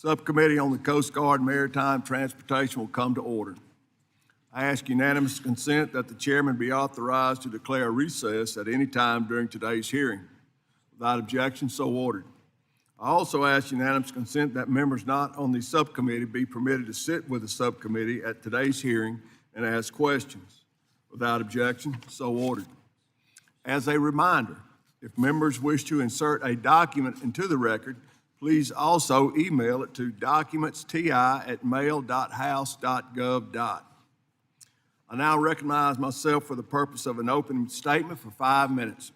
Subcommittee on the Coast Guard and Maritime Transportation will come to order. I ask unanimous consent that the chairman be authorized to declare a recess at any time during today's hearing. Without objection, so ordered. I also ask unanimous consent that members not on the subcommittee be permitted to sit with the subcommittee at today's hearing and ask questions. Without objection, so ordered. As a reminder, if members wish to insert a document into the record, please also email it to documentsti@mail.house.gov. I now recognize myself for the purpose of an opening statement for 5 minutes.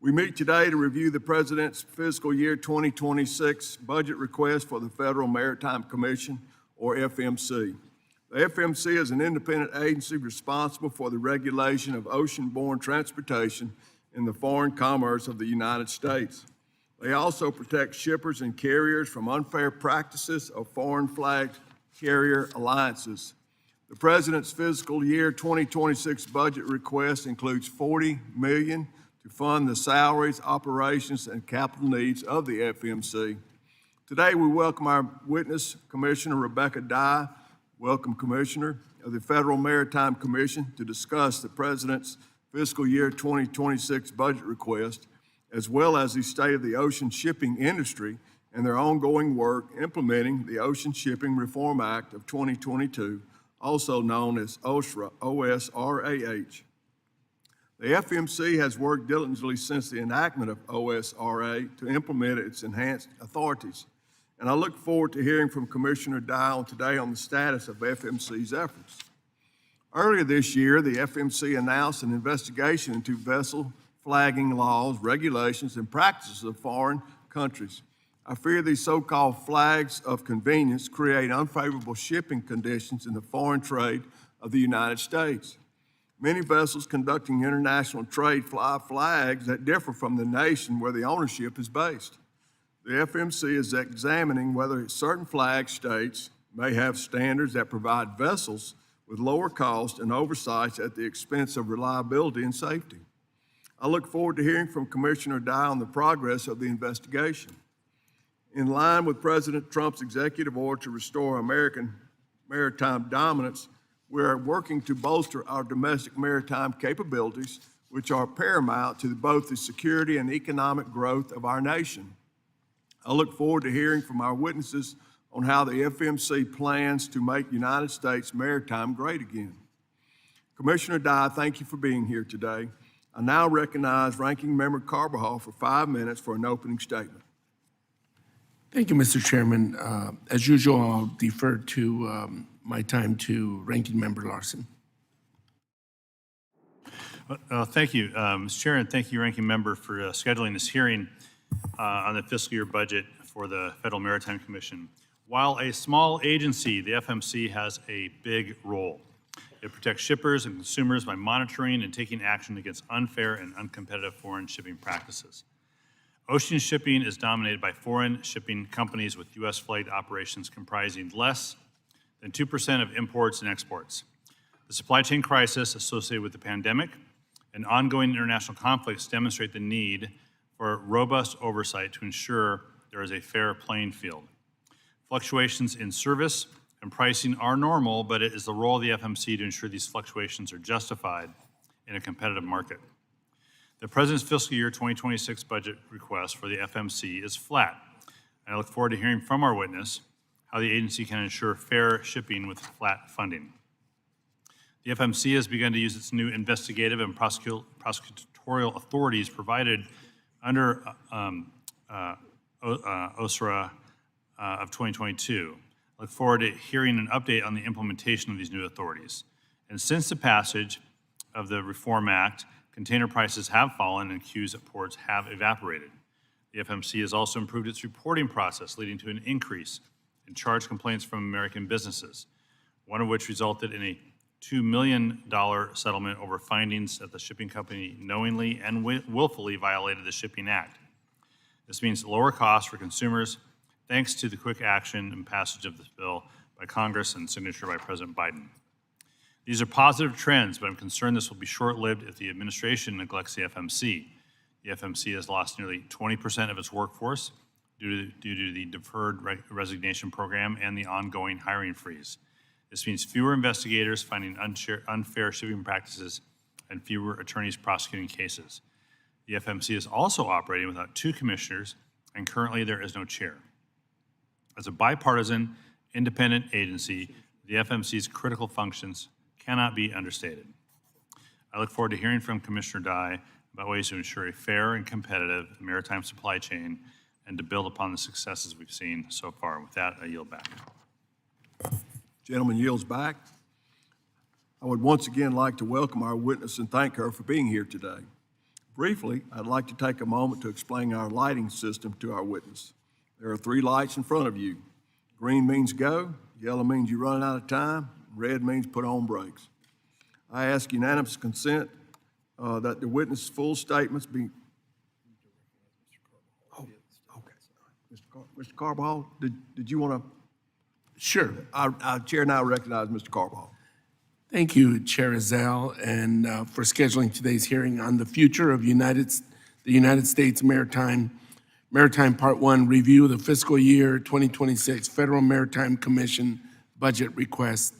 We meet today to review the President's fiscal year 2026 budget request for the Federal Maritime Commission, or FMC. The FMC is an independent agency responsible for the regulation of ocean-borne transportation in the foreign commerce of the United States. They also protect shippers and carriers from unfair practices of foreign-flagged carrier alliances. The President's fiscal year 2026 budget request includes $40 million to fund the salaries, operations, and capital needs of the FMC. Today, we welcome our witness, Commissioner Rebecca Dye, welcome Commissioner of the Federal Maritime Commission, to discuss the President's fiscal year 2026 budget request, as well as the state of the ocean shipping industry and their ongoing work implementing the Ocean Shipping Reform Act of 2022, also known as OSRAH, O-S-R-A-H. The FMC has worked diligently since the enactment of OSRA to implement its enhanced authorities, and I look forward to hearing from Commissioner Dye today on the status of FMC's efforts. Earlier this year, the FMC announced an investigation into vessel flagging laws, regulations, and practices of foreign countries. I fear these so-called flags of convenience create unfavorable shipping conditions in the foreign trade of the United States. Many vessels conducting international trade fly flags that differ from the nation where the ownership is based. The FMC is examining whether certain flag states may have standards that provide vessels with lower cost and oversights at the expense of reliability and safety. I look forward to hearing from Commissioner Dye on the progress of the investigation. In line with President Trump's executive order to restore American maritime dominance, we are working to bolster our domestic maritime capabilities, which are paramount to both the security and economic growth of our nation. I look forward to hearing from our witnesses on how the FMC plans to make United States maritime great again. Commissioner Dye, thank you for being here today. I now recognize Ranking Member Carbajal for 5 minutes for an opening statement. Thank you, Mr. Chairman. As usual, I'll defer to my time to Ranking Member Larson. Thank you, Mr. Chair, and thank you, Ranking Member, for scheduling this hearing on the fiscal year budget for the Federal Maritime Commission. While a small agency, the FMC has a big role. It protects shippers and consumers by monitoring and taking action against unfair and uncompetitive foreign shipping practices. Ocean shipping is dominated by foreign shipping companies with U.S. flagged operations comprising less than 2% of imports and exports. The supply chain crisis associated with the pandemic and ongoing international conflicts demonstrate the need for robust oversight to ensure there is a fair playing field. Fluctuations in service and pricing are normal, but it is the role of the FMC to ensure these fluctuations are justified in a competitive market. The President's fiscal year 2026 budget request for the FMC is flat, and I look forward to hearing from our witness how the agency can ensure fair shipping with flat funding. The FMC has begun to use its new investigative and prosecutorial authorities provided under OSRA of 2022. I look forward to hearing an update on the implementation of these new authorities. And since the passage of the Reform Act, container prices have fallen and queues at ports have evaporated. The FMC has also improved its reporting process, leading to an increase in charge complaints from American businesses, one of which resulted in a $2 million settlement over findings that the shipping company knowingly and willfully violated the Shipping Act. This means lower costs for consumers thanks to the quick action and passage of this bill by Congress and signature by President Biden. These are positive trends, but I'm concerned this will be short-lived if the administration neglects the FMC. The FMC has lost nearly 20% of its workforce, due to the deferred resignation program and the ongoing hiring freeze. This means fewer investigators finding unfair shipping practices and fewer attorneys prosecuting cases. The FMC is also operating without 2 commissioners, and currently there is no chair. As a bipartisan, independent agency, the FMC's critical functions cannot be understated. I look forward to hearing from Commissioner Dye about ways to ensure a fair and competitive maritime supply chain and to build upon the successes we've seen so far. With that, I yield back. Gentleman yields back. I would once again like to welcome our witness and thank her for being here today. Briefly, I'd like to take a moment to explain our lighting system to our witness. There are 3 lights in front of you. Green means go, yellow means you're running out of time, red means put on brakes. I ask unanimous consent that the witness' full statements be... Oh, okay. Mr. Carball, did you want to... Sure. Our chair now recognizes Mr. Carball. Thank you, Chair Ezell, and for scheduling today's hearing on the future of the United States Maritime Part 1 review of the fiscal year 2026 Federal Maritime Commission budget request.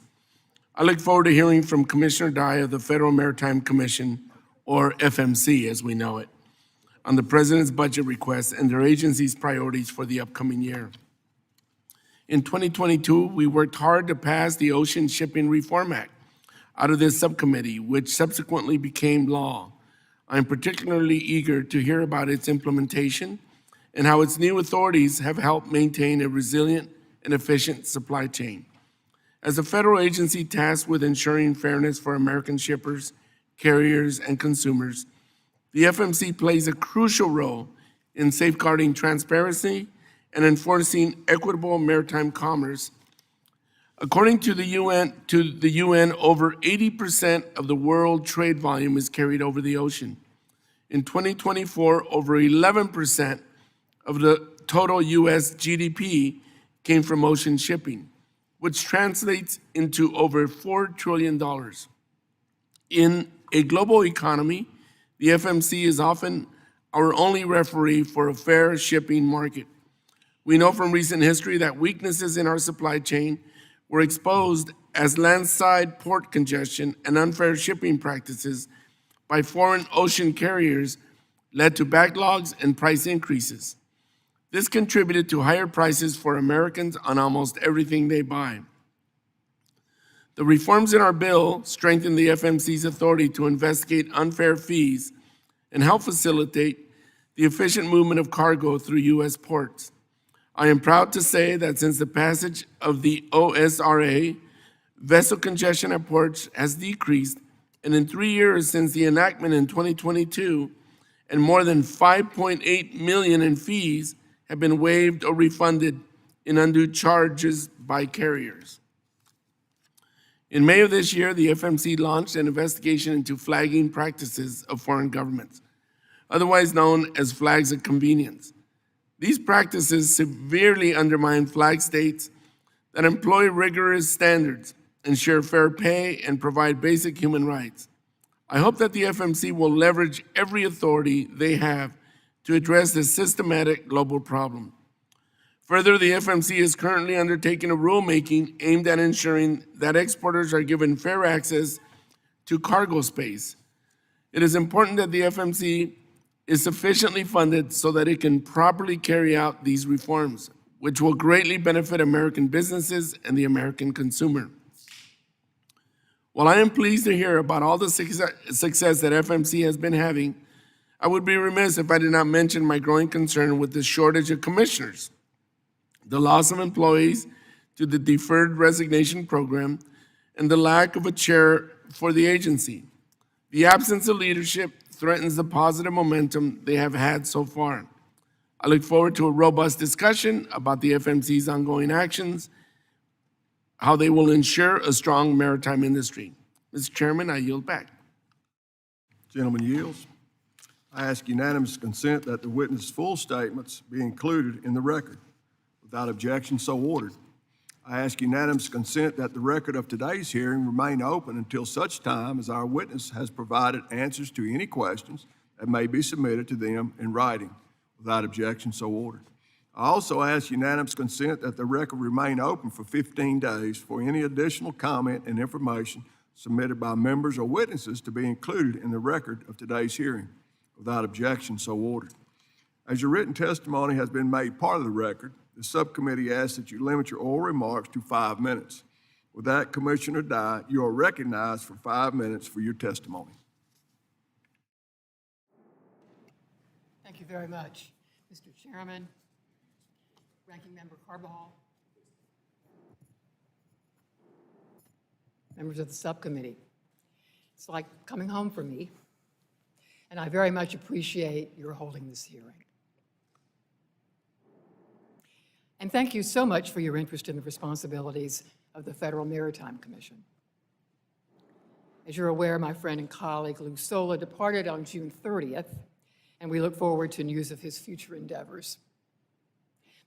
I look forward to hearing from Commissioner Dye of the Federal Maritime Commission, or FMC as we know it, on the President's budget request and their agency's priorities for the upcoming year. In 2022, we worked hard to pass the Ocean Shipping Reform Act out of this subcommittee, which subsequently became law. I'm particularly eager to hear about its implementation and how its new authorities have helped maintain a resilient and efficient supply chain. As a federal agency tasked with ensuring fairness for American shippers, carriers, and consumers, the FMC plays a crucial role in safeguarding transparency and enforcing equitable maritime commerce. According to the UN, over 80% of the world trade volume is carried over the ocean. In 2024, over 11% of the total U.S. GDP came from ocean shipping, which translates into over $4 trillion. In a global economy, the FMC is often our only referee for a fair shipping market. We know from recent history that weaknesses in our supply chain were exposed as landside port congestion and unfair shipping practices by foreign ocean carriers led to backlogs and price increases. This contributed to higher prices for Americans on almost everything they buy. The reforms in our bill strengthen the FMC's authority to investigate unfair fees and help facilitate the efficient movement of cargo through U.S. ports. I am proud to say that since the passage of the OSRA, vessel congestion at ports has decreased, and in 3 years since the enactment in 2022, and more than $5.8 million in fees have been waived or refunded in undue charges by carriers. In May of this year, the FMC launched an investigation into flagging practices of foreign governments, otherwise known as flags of convenience. These practices severely undermine flag states that employ rigorous standards, ensure fair pay, and provide basic human rights. I hope that the FMC will leverage every authority they have to address this systematic global problem. Further, the FMC is currently undertaking a rulemaking aimed at ensuring that exporters are given fair access to cargo space. It is important that the FMC is sufficiently funded so that it can properly carry out these reforms, which will greatly benefit American businesses and the American consumer. While I am pleased to hear about all the success that FMC has been having, I would be remiss if I did not mention my growing concern with the shortage of commissioners, the loss of employees to the deferred resignation program, and the lack of a chair for the agency. The absence of leadership threatens the positive momentum they have had so far. I look forward to a robust discussion about the FMC's ongoing actions, how they will ensure a strong maritime industry. Mr. Chairman, I yield back. Gentleman yields. I ask unanimous consent that the witness' full statements be included in the record. Without objection, so ordered. I ask unanimous consent that the record of today's hearing remain open until such time as our witness has provided answers to any questions that may be submitted to them in writing. Without objection, so ordered. I also ask unanimous consent that the record remain open for 15 days for any additional comment and information submitted by members or witnesses to be included in the record of today's hearing. Without objection, so ordered. As your written testimony has been made part of the record, the subcommittee asks that you limit your oral remarks to 5 minutes. With that, Commissioner Dye, you are recognized for 5 minutes for your testimony. Thank you very much, Mr. Chairman, Ranking Member Carbajal, members of the subcommittee. It's like coming home for me, and I very much appreciate your holding this hearing. And thank you so much for your interest in the responsibilities of the Federal Maritime Commission. As you're aware, my friend and colleague Lou Sola departed on June 30th, and we look forward to news of his future endeavors.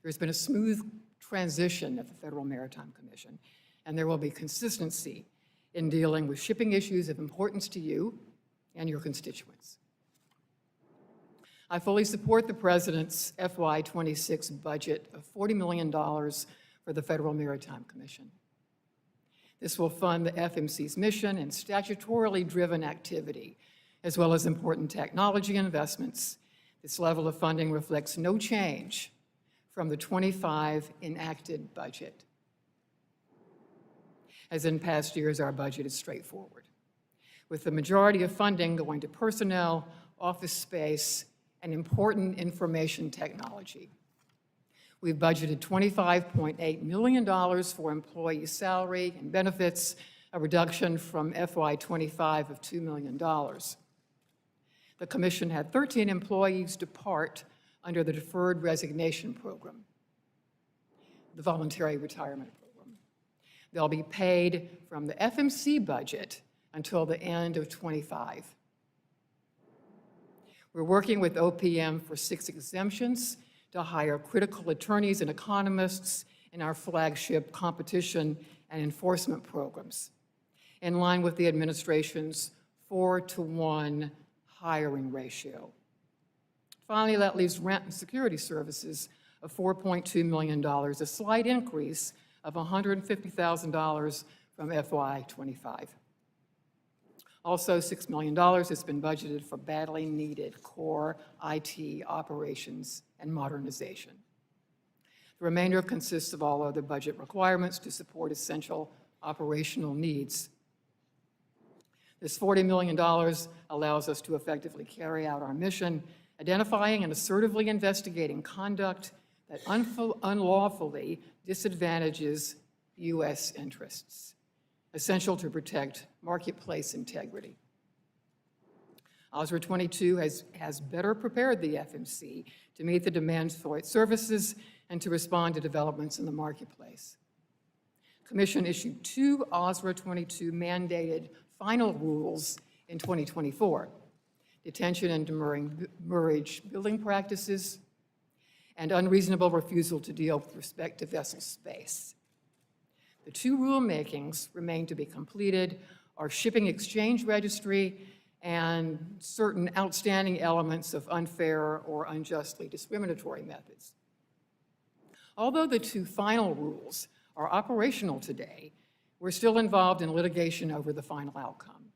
There's been a smooth transition at the Federal Maritime Commission, and there will be consistency in dealing with shipping issues of importance to you and your constituents. I fully support the President's FY26 budget of $40 million for the Federal Maritime Commission. This will fund the FMC's mission and statutorily driven activity, as well as important technology investments. This level of funding reflects no change from the 25 enacted budget. As in past years, our budget is straightforward, with the majority of funding going to personnel, office space, and important information technology. We've budgeted $25.8 million for employee salary and benefits, a reduction from FY25 of $2 million. The Commission had 13 employees depart under the Deferred Resignation Program, the Voluntary Retirement Program. They'll be paid from the FMC budget until the end of '25. We're working with OPM for 6 exemptions to hire critical attorneys and economists in our flagship competition and enforcement programs, in line with the administration's 4-to-1 hiring ratio. Finally, that leaves rent and security services of $4.2 million, a slight increase of $150,000 from FY25. Also, $6 million has been budgeted for badly needed core IT operations and modernization. The remainder consists of all other budget requirements to support essential operational needs. This $40 million allows us to effectively carry out our mission, identifying and assertively investigating conduct that unlawfully disadvantages U.S. interests, essential to protect marketplace integrity. OSRA 22 has better prepared the FMC to meet the demands for its services and to respond to developments in the marketplace. Commission issued 2 OSRA 22 mandated final rules in 2024, detention and demurrage billing practices, and unreasonable refusal to deal with respect to vessel space. The 2 rulemakings remain to be completed are shipping exchange registry and certain outstanding elements of unfair or unjustly discriminatory methods. Although the 2 final rules are operational today, we're still involved in litigation over the final outcome.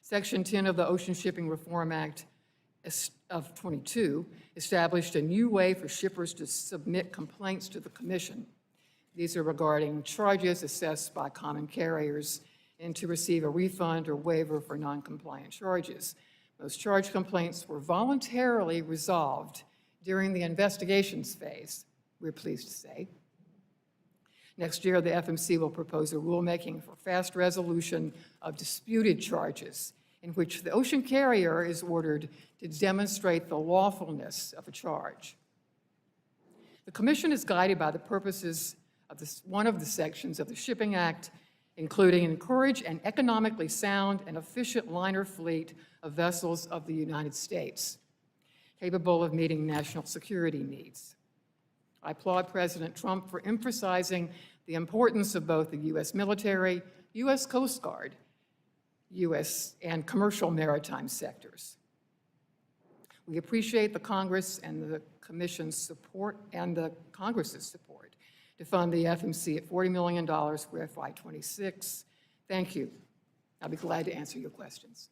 Section 10 of the Ocean Shipping Reform Act of 22 established a new way for shippers to submit complaints to the Commission. These are regarding charges assessed by common carriers and to receive a refund or waiver for non-compliant charges. Most charge complaints were voluntarily resolved during the investigations phase, we're pleased to say. Next year, the FMC will propose a rulemaking for fast resolution of disputed charges, in which the ocean carrier is ordered to demonstrate the lawfulness of a charge. The Commission is guided by the purposes of one of the sections of the Shipping Act, including encourage an economically sound and efficient liner fleet of vessels of the United States, capable of meeting national security needs. I applaud President Trump for emphasizing the importance of both the U.S. military, U.S. Coast Guard, U.S. and commercial maritime sectors. We appreciate the Congress and the Commission's support and the Congress's support to fund the FMC at $40 million for FY26. Thank you. I'll be glad to answer your questions.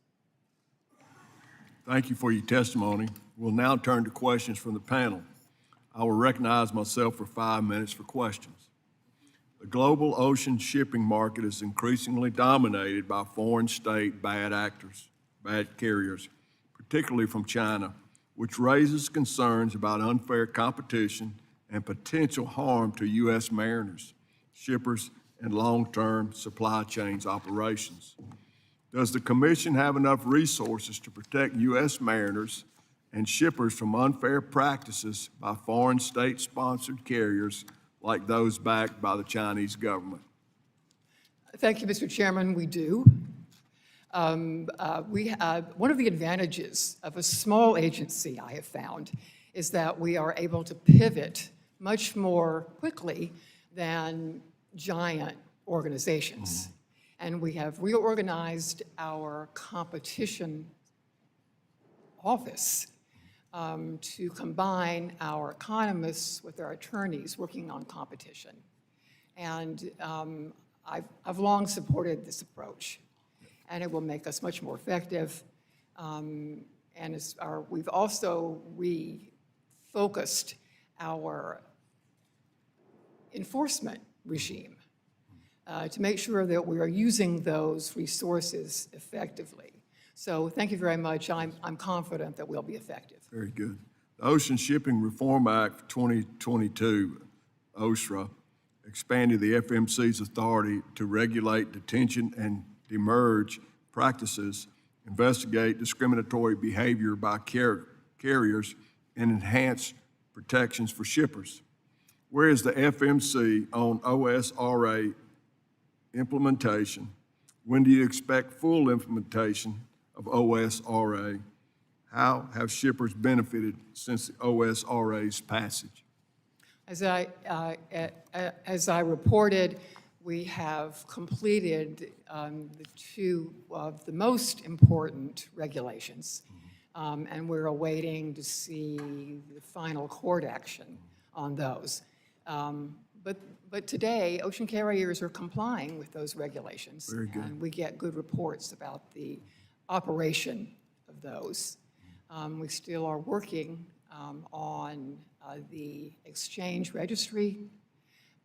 Thank you for your testimony. We'll now turn to questions from the panel. I will recognize myself for 5 minutes for questions. The global ocean shipping market is increasingly dominated by foreign state bad actors, bad carriers, particularly from China, which raises concerns about unfair competition and potential harm to U.S. mariners, shippers, and long-term supply chains operations. Does the Commission have enough resources to protect U.S. mariners and shippers from unfair practices by foreign state-sponsored carriers like those backed by the Chinese government? Thank you, Mr. Chairman. We do. One of the advantages of a small agency, I have found, is that we are able to pivot much more quickly than giant organizations. And we have reorganized our competition office to combine our economists with our attorneys working on competition. And I've long supported this approach, and it will make us much more effective. We've also refocused our enforcement regime to make sure that we are using those resources effectively. So thank you very much. I'm confident that we'll be effective. Very good. The Ocean Shipping Reform Act 2022, OSHRA, expanded the FMC's authority to regulate detention and demurrage practices, investigate discriminatory behavior by carriers, and enhance protections for shippers. Where is the FMC on OSRA implementation? When do you expect full implementation of OSRA? How have shippers benefited since the OSRA's passage? As I reported, we have completed the two of the most important regulations, and we're awaiting to see the final court action on those. But today, ocean carriers are complying with those regulations. Very good. And we get good reports about the operation of those. We still are working on the exchange registry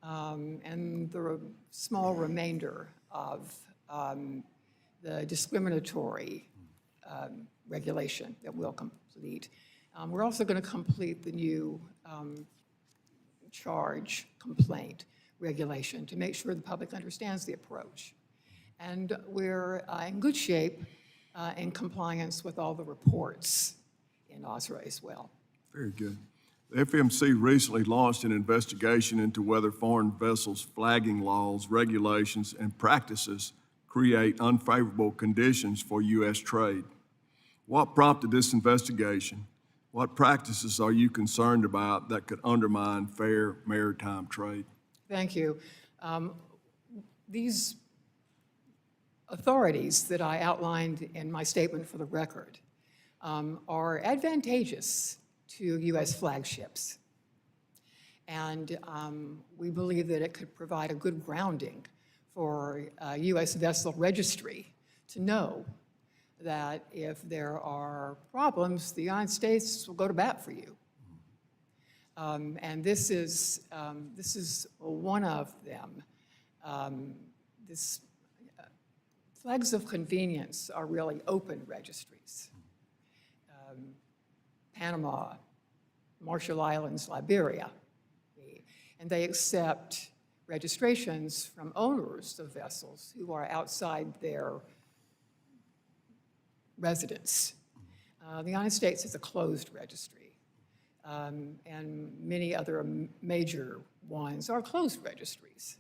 and the small remainder of the discriminatory regulation that we'll complete. We're also going to complete the new charge complaint regulation to make sure the public understands the approach. And we're in good shape in compliance with all the reports in OSRA as well. Very good. The FMC recently launched an investigation into whether foreign vessels' flagging laws, regulations, and practices create unfavorable conditions for U.S. trade. What prompted this investigation? What practices are you concerned about that could undermine fair maritime trade? Thank you. These authorities that I outlined in my statement for the record are advantageous to U.S. flagships. And we believe that it could provide a good grounding for U.S. vessel registry to know that if there are problems, the United States will go to bat for you. And this is one of them. Flags of convenience are really open registries. Panama, Marshall Islands, Liberia, and they accept registrations from owners of vessels who are outside their residence. The United States is a closed registry, and many other major ones are closed registries.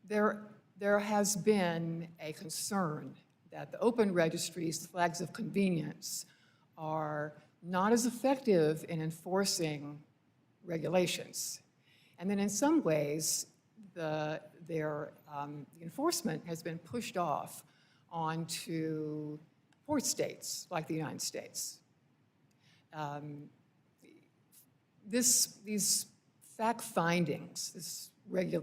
There has been a concern that the open registries, the flags of convenience, are not as effective in enforcing regulations. And then in some ways, their enforcement has been pushed off onto port states like the United States. these fact findings,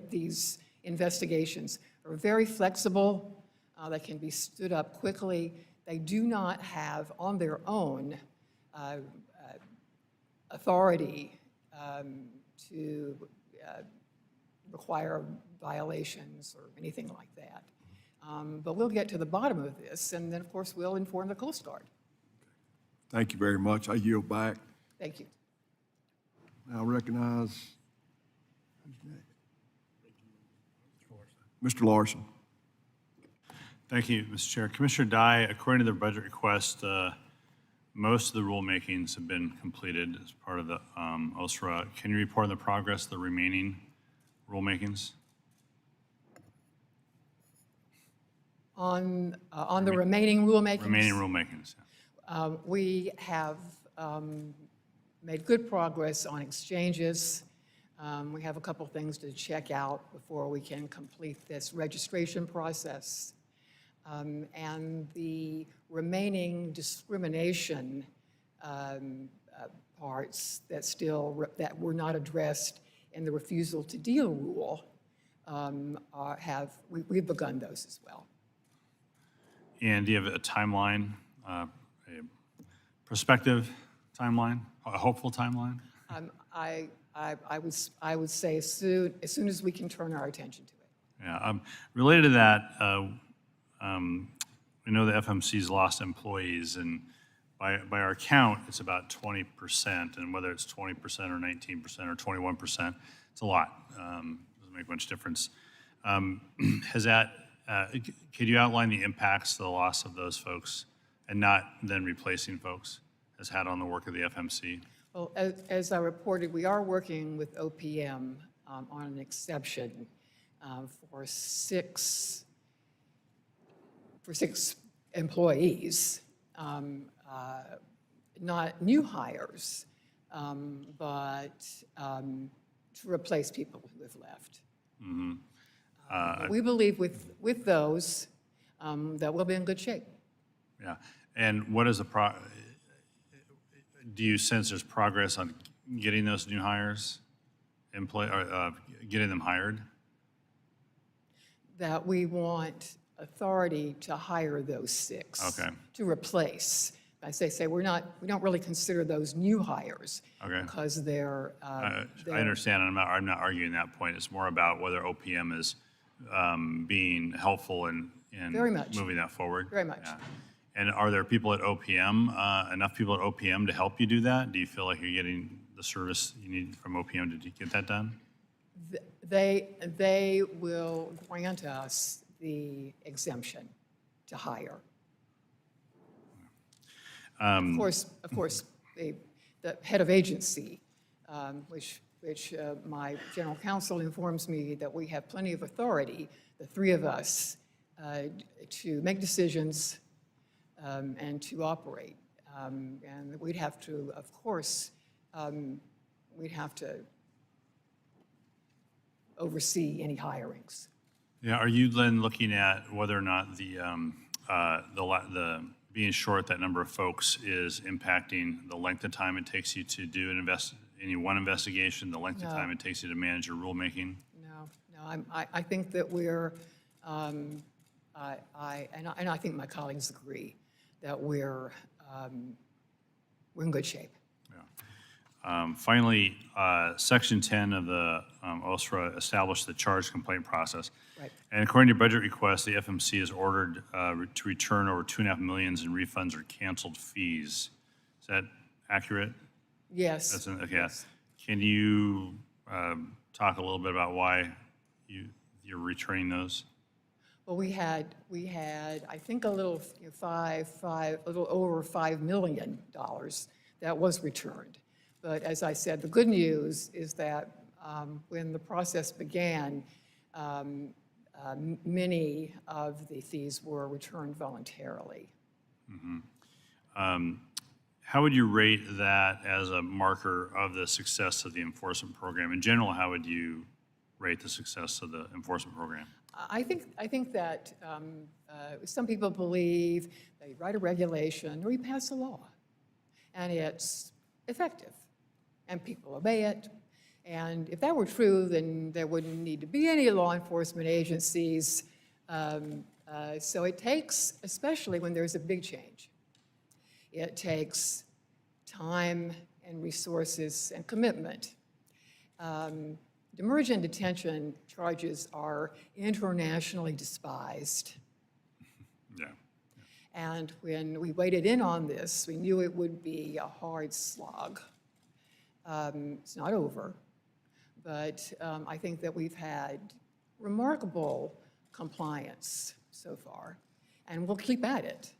these investigations are very flexible. They can be stood up quickly. They do not have on their own authority to require violations or anything like that. But we'll get to the bottom of this, and then, of course, we'll inform the Coast Guard. Thank you very much. I yield back. Thank you. Now recognize who's next? Mr. Larson. Thank you, Mr. Chair. Commissioner Dye, according to the budget request, most of the rulemakings have been completed as part of the OSRA. Can you report on the progress of the remaining rulemakings? On the remaining rulemakings? Remaining rulemakings, yeah. We have made good progress on exchanges. We have a couple things to check out before we can complete this registration process. And the remaining discrimination parts that were not addressed in the refusal to deal rule we've begun those as well. And do you have a timeline, a prospective timeline, a hopeful timeline? I would say as soon as we can turn our attention to it. Yeah. Related to that, we know the FMC's lost employees, and by our count, it's about 20%. And whether it's 20% or 19% or 21%, it's a lot. Doesn't make much difference. Has that? Could you outline the impacts the loss of those folks and not then replacing folks has had on the work of the FMC? Well, as I reported, we are working with OPM on an exception for six employees, not new hires, but to replace people who have left. Mm-hmm. We believe with those that we'll be in good shape. Yeah. And what is the do you sense there's progress on getting those new hires in play, or getting them hired? That we want authority to hire those six. Okay. To replace. As they say, we don't really consider those new hires. Okay. Because they're. I understand, and I'm not arguing that point. It's more about whether OPM is being helpful in Very much. moving that forward. Very much. Yeah. And are there people at OPM, enough people at OPM to help you do that? Do you feel like you're getting the service you need from OPM to get that done? They will grant us the exemption to hire. Of course, the head of agency, which my general counsel informs me that we have plenty of authority, the three of us, to make decisions and to operate. And we'd have to, of course, we'd have to oversee any hirings. Yeah. Are you then looking at whether or not the being short that number of folks is impacting the length of time it takes you to do any one investigation, the length of time it takes you to manage your rulemaking? No. I think that we're, and I think my colleagues agree that we're in good shape. Yeah. Finally, Section 10 of the OSRA established the charge complaint process. Right. And according to your budget request, the FMC is ordered to return over $2.5 million in refunds or canceled fees. Is that accurate? Yes. Okay. Yes. Can you talk a little bit about why you're returning those? Well, we had, I think a little over $5 million that was returned. But as I said, the good news is that when the process began, many of the fees were returned voluntarily. Mm-hmm. How would you rate that as a marker of the success of the enforcement program? In general, how would you rate the success of the enforcement program? I think that some people believe that you write a regulation or you pass a law, and it's effective, and people obey it. And if that were true, then there wouldn't need to be any law enforcement agencies. So it takes, especially when there's a big change, it takes time and resources and commitment. Demurrage and detention charges are internationally despised. Yeah. And when we waded in on this, we knew it would be a hard slog. It's not over, but I think that we've had remarkable compliance so far, and we'll keep at it.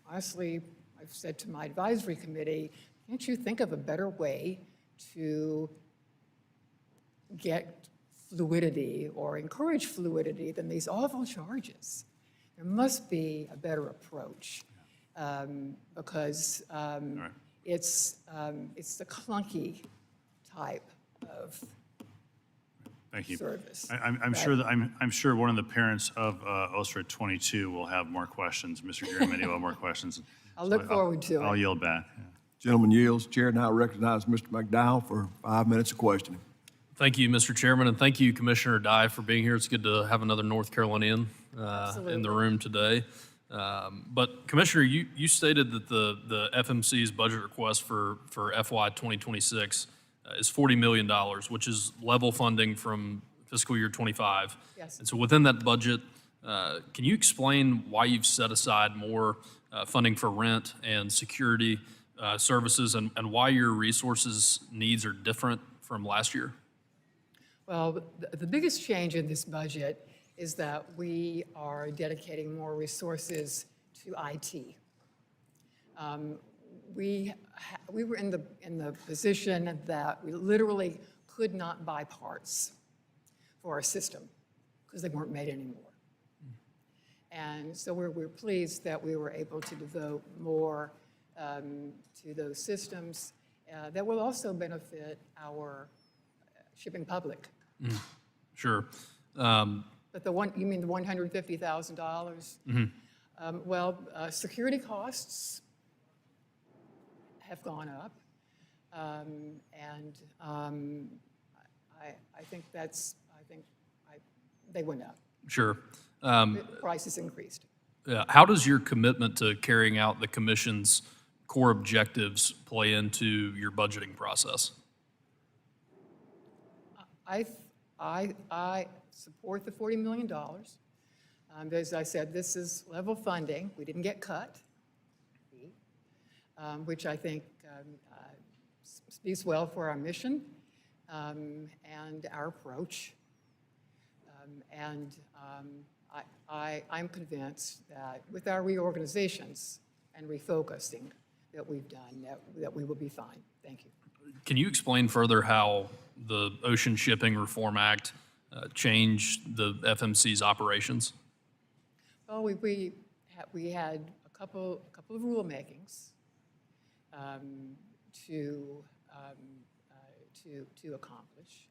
Honestly, I've said to my advisory committee, can't you think of a better way to get fluidity or encourage fluidity than these awful charges? There must be a better approach because it's the clunky type of Thank you. service. I'm sure one of the parents of OSRA 22 will have more questions. Mr. Garamendi will have more questions. I'll look forward to I'll it. yield back. Yeah. Gentleman yields. Chair now recognizes Mr. McDowell for 5 minutes of questioning. Thank you, Mr. Chairman, and thank you, Commissioner Dye, for being here. It's good to have another North Carolinian in the room today. But Commissioner, you stated that the FMC's budget request for FY 2026 is $40 million, which is level funding from fiscal year 25. Yes. And so within that budget, can you explain why you've set aside more funding for rent and security services and why your resources needs are different from last year? Well, the biggest change in this budget is that we are dedicating more resources to IT. We were in the position that we literally could not buy parts for our system because they weren't made anymore. And so we're pleased that we were able to devote more to those systems that will also benefit our shipping public. Sure. But you mean the $150,000? Well, security costs have gone up, and I think they went up. Sure. The prices increased. How does your commitment to carrying out the commission's core objectives play into your budgeting process? I support the $40 million. As I said, this is level funding. We didn't get cut, which I think speaks well for our mission and our approach. I'm convinced that with our reorganizations and refocusing that we've done, that we will be fine. Thank you. Can you explain further how the Ocean Shipping Reform Act changed the FMC's operations? Well, we had a couple of rulemakings to accomplish.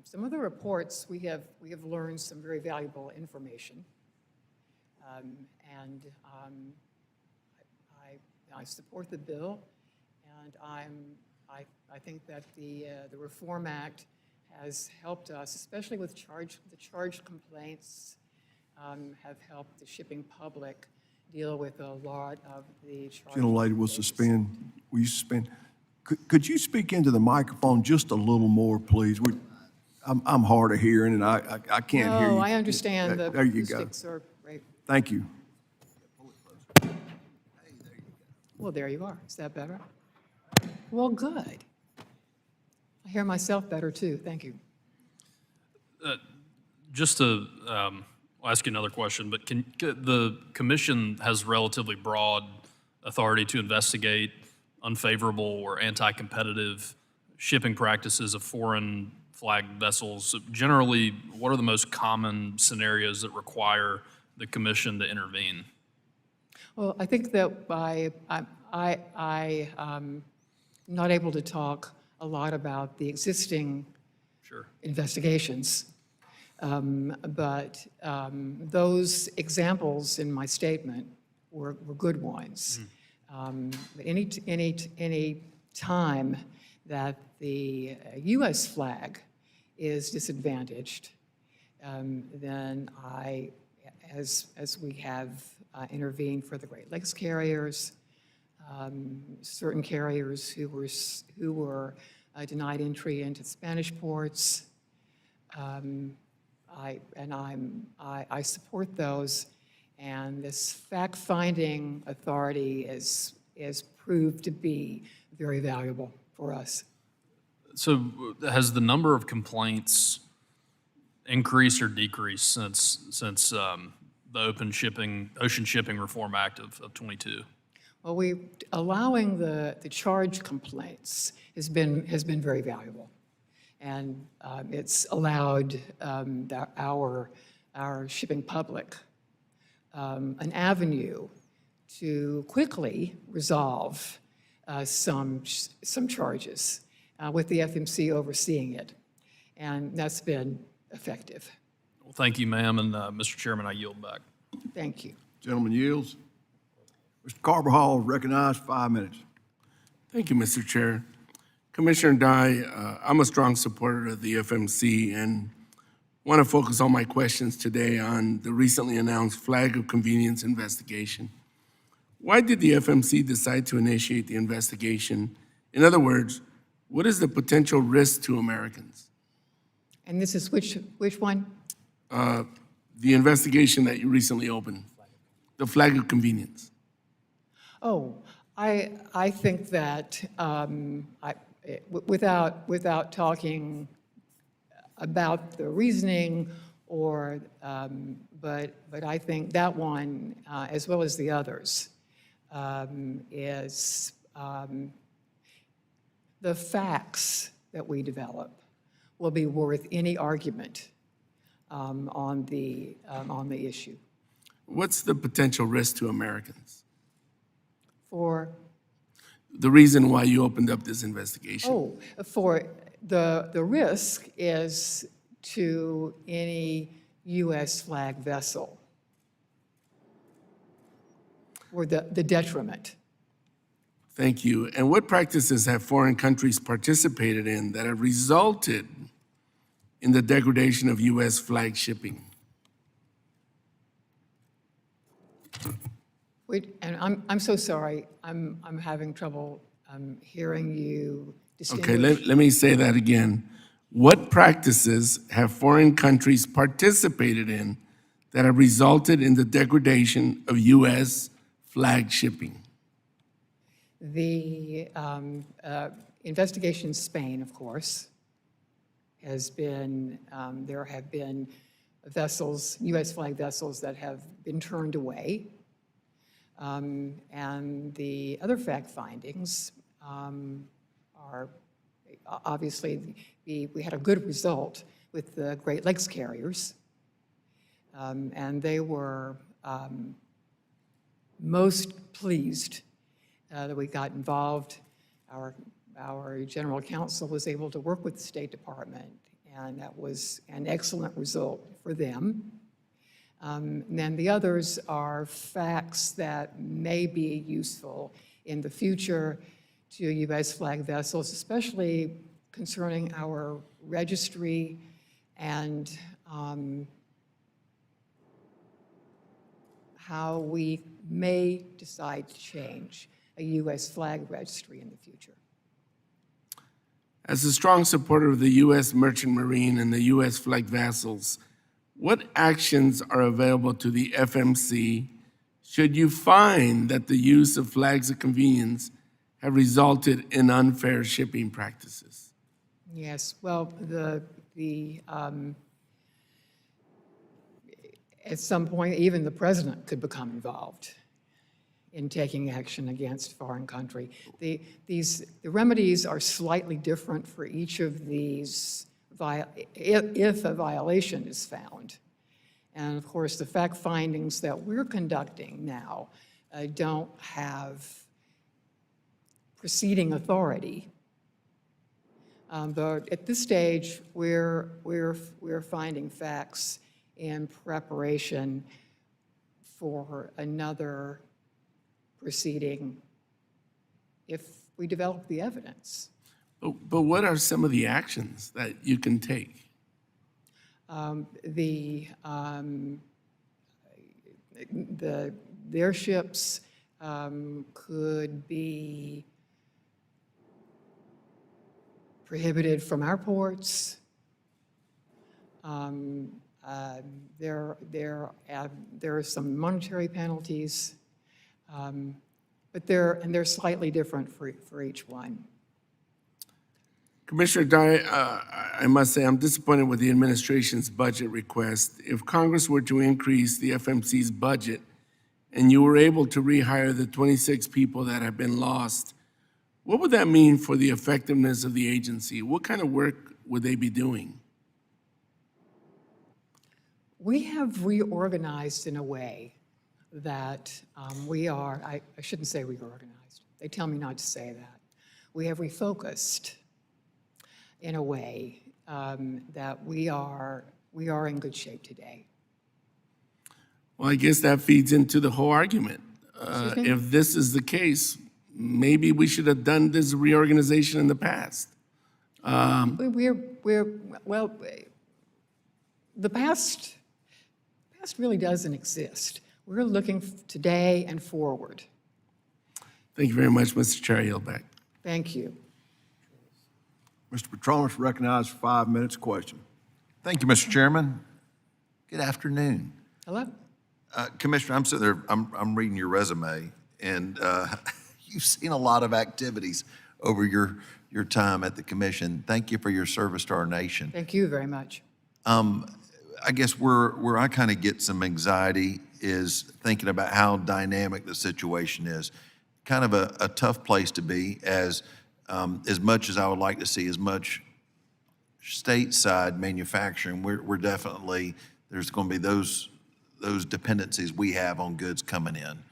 Some of the reports we have learned some very valuable information, and I support the bill, and I think that the Reform Act has helped us, especially with the charged complaints, have helped the shipping public deal with a lot of the charged Gentlelady will complaints. will you suspend? Could you speak into the microphone just a little more, please? I'm hard of hearing, and I can't hear you. No, I understand the There you go. acoustics are great. Thank you. Well, there you are. Is that better? Well, good. I hear myself better, too. Thank you. Just to I'll ask you another question, but the commission has relatively broad authority to investigate unfavorable or anti-competitive shipping practices of foreign flagged vessels. So generally, what are the most common scenarios that require the commission to intervene? Well, I think that I'm not able to talk a lot about the existing Sure. investigations. But those examples in my statement were good ones. But any time that the U.S. flag is disadvantaged, then as we have intervened for the Great Lakes carriers, certain carriers who were denied entry into Spanish ports, I support those, and this fact-finding authority is proved to be very valuable for us. So has the number of complaints increased or decreased since the Ocean Shipping Reform Act of 22? Well, allowing the charge complaints has been very valuable, and it's allowed our shipping public an avenue to quickly resolve some charges with the FMC overseeing it, and that's been effective. Well, thank you, ma'am, and Mr. Chairman, I yield back. Thank you. Gentleman yields. Mr. Carbajal, recognized, 5 minutes. Thank you, Mr. Chair. Commissioner Dye, I'm a strong supporter of the FMC and want to focus all my questions today on the recently announced flag of convenience investigation. Why did the FMC decide to initiate the investigation? In other words, what is the potential risk to Americans? And this is which one? The investigation that you recently opened, the flag of convenience. Oh, I think that without talking about the reasoning but I think that one, as well as the others, is the facts that we develop will be worth any argument on the issue. What's the potential risk to Americans? For The reason why you opened up this investigation? for the risk is to any U.S. flag vessel, or the detriment. Thank you. And what practices have foreign countries participated in that have resulted in the degradation of U.S. flag shipping? Wait, and I'm so sorry. I'm having trouble hearing you distinguish. Okay, let me say that again. What practices have foreign countries participated in that have resulted in the degradation of U.S. flag shipping? The investigation in Spain, of course, has been, there have been vessels, U.S. flag vessels that have been turned away. And the other fact findings are obviously, we had a good result with the Great Lakes carriers, and they were most pleased that we got involved. Our general counsel was able to work with the State Department, and that was an excellent result for them. And then the others are facts that may be useful in the future to U.S. flag vessels, especially concerning our registry and how we may decide to change a U.S. flag registry in the future. As a strong supporter of the U.S. Merchant Marine and the U.S. flag vessels, what actions are available to the FMC should you find that the use of flags of convenience have resulted in unfair shipping practices? Yes, well, at some point, even the president could become involved in taking action against foreign country. The remedies are slightly different for each of these if a violation is found. And of course, the fact findings that we're conducting now don't have preceding authority. But at this stage, we're finding facts in preparation for another proceeding if we develop the evidence. But what are some of the actions that you can take? Their ships could be prohibited from our ports. There are some monetary penalties, but they're slightly different for each one. Commissioner Dye, I must say I'm disappointed with the administration's budget request. If Congress were to increase the FMC's budget and you were able to rehire the 26 people that have been lost, what would that mean for the effectiveness of the agency? What kind of work would they be doing? We have reorganized in a way that I shouldn't say reorganized. They tell me not to say that. We have refocused in a way that we are in good shape today. Well, I guess that feeds into the whole argument. Excuse me? If this is the case, maybe we should have done this reorganization in the past. Well, the past really doesn't exist. We're looking today and forward. Thank you very much, Mr. Chair. I yield back. Thank you. Mr. Petronis recognized for 5 minutes. Question. Thank you, Mr. Chairman. Good afternoon. Hello? Commissioner, I'm sitting there, I'm reading your resume, and you've seen a lot of activities over your time at the commission. Thank you for your service to our nation. Thank you very much. I guess where I kind of get some anxiety is thinking about how dynamic the situation is. Kind of a tough place to be, as much as I would like to see as much stateside manufacturing, we're definitely, there's going to be those dependencies we have on goods coming in.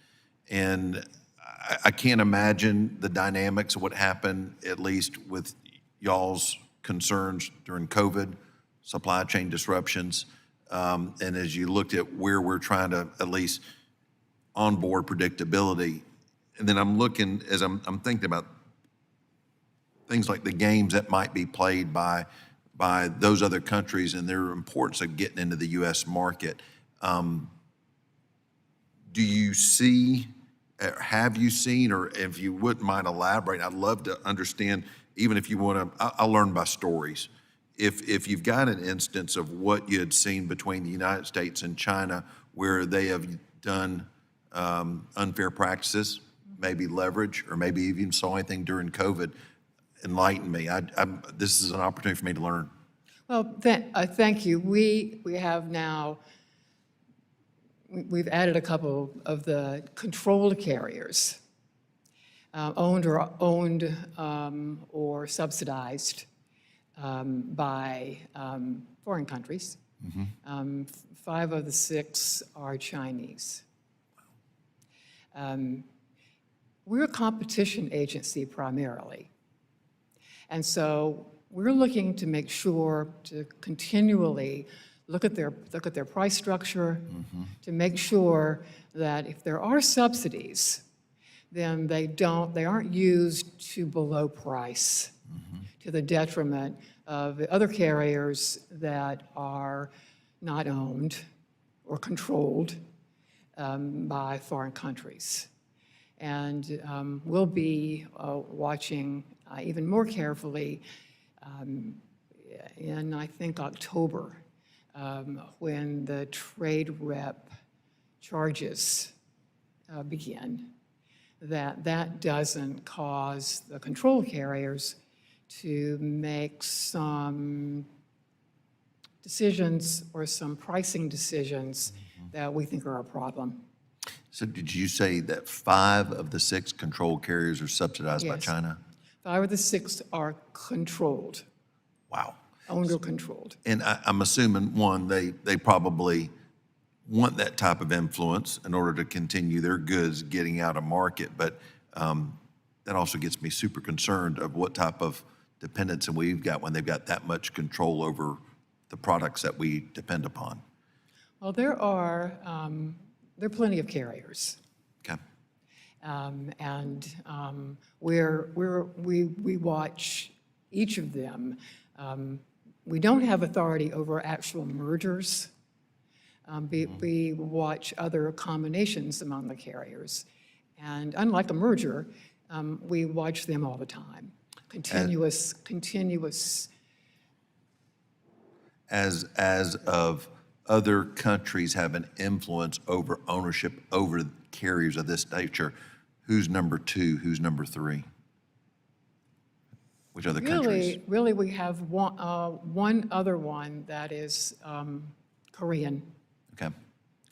And I can't imagine the dynamics of what happened, at least with y'all's concerns during COVID, supply chain disruptions. And as you looked at where we're trying to at least onboard predictability. And then I'm looking, as I'm thinking about things like the games that might be played by those other countries and their importance of getting into the U.S. market. Do you see, have you seen, or if you wouldn't mind elaborating, I'd love to understand, even if you want to, I'll learn by stories. If you've got an instance of what you had seen between the United States and China where they have done unfair practices, maybe leverage, or maybe even saw anything during COVID, enlighten me. This is an opportunity for me to learn. Well, thank you. We have now, we've added a couple of the controlled carriers, owned or subsidized by foreign countries. 5 of the 6 are Chinese. We're a competition agency primarily. And so we're looking to make sure to continually look at their price structure, to make sure that if there are subsidies, then they aren't used to below price to the detriment of the other carriers that are not owned or controlled by foreign countries. And we'll be watching even more carefully in, I think, October, when the trade rep charges begin, that doesn't cause the control carriers to make some decisions or some pricing decisions that we think are a problem. So did you say that 5 of the 6 control carriers are subsidized by Yes. China? 5 of the 6 are controlled, Wow. owned or controlled. And I'm assuming, one, they probably want that type of influence in order to continue their goods getting out of market. But that also gets me super concerned of what type of dependence we've got when they've got that much control over the products that we depend upon. Well, there are plenty of carriers. Okay. we watch each of them. We don't have authority over actual mergers. We watch other combinations among the carriers. And unlike a merger, we watch them all the time. Continuous. As of other countries have an influence over ownership over carriers of this nature, who's number 2, who's number 3? Which other countries? Really, we have one other one that is Korean, Okay,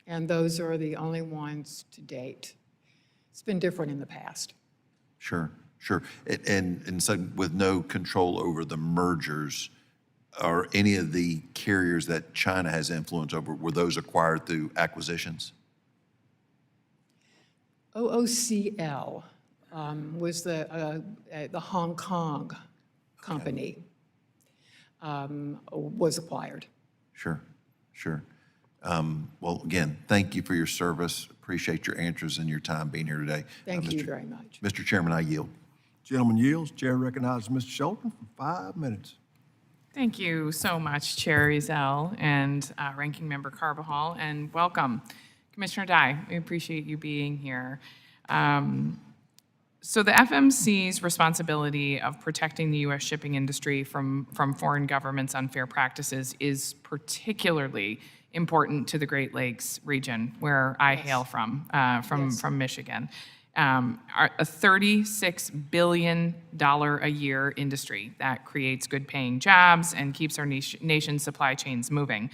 and those are the only ones to date. It's been different in the past. sure. And so with no control over the mergers, are any of the carriers that China has influence over, were those acquired through acquisitions? OOCL was the Hong Kong company, was acquired. Sure. Well, again, thank you for your service. Appreciate your answers and your time being here today. Thank you very much. Mr. Chairman, I yield. Gentleman yields. Chair recognizes Mr. Shelton for 5 minutes. Thank you so much, Chair Ezell and Ranking Member Carbajal, and welcome. Commissioner Dye, we appreciate you being here. So the FMC's responsibility of protecting the U.S. shipping industry from foreign governments' unfair practices is particularly important to the Great Lakes region, where I hail from Michigan. A $36 billion a year industry that creates good-paying jobs and keeps our nation's supply chains moving.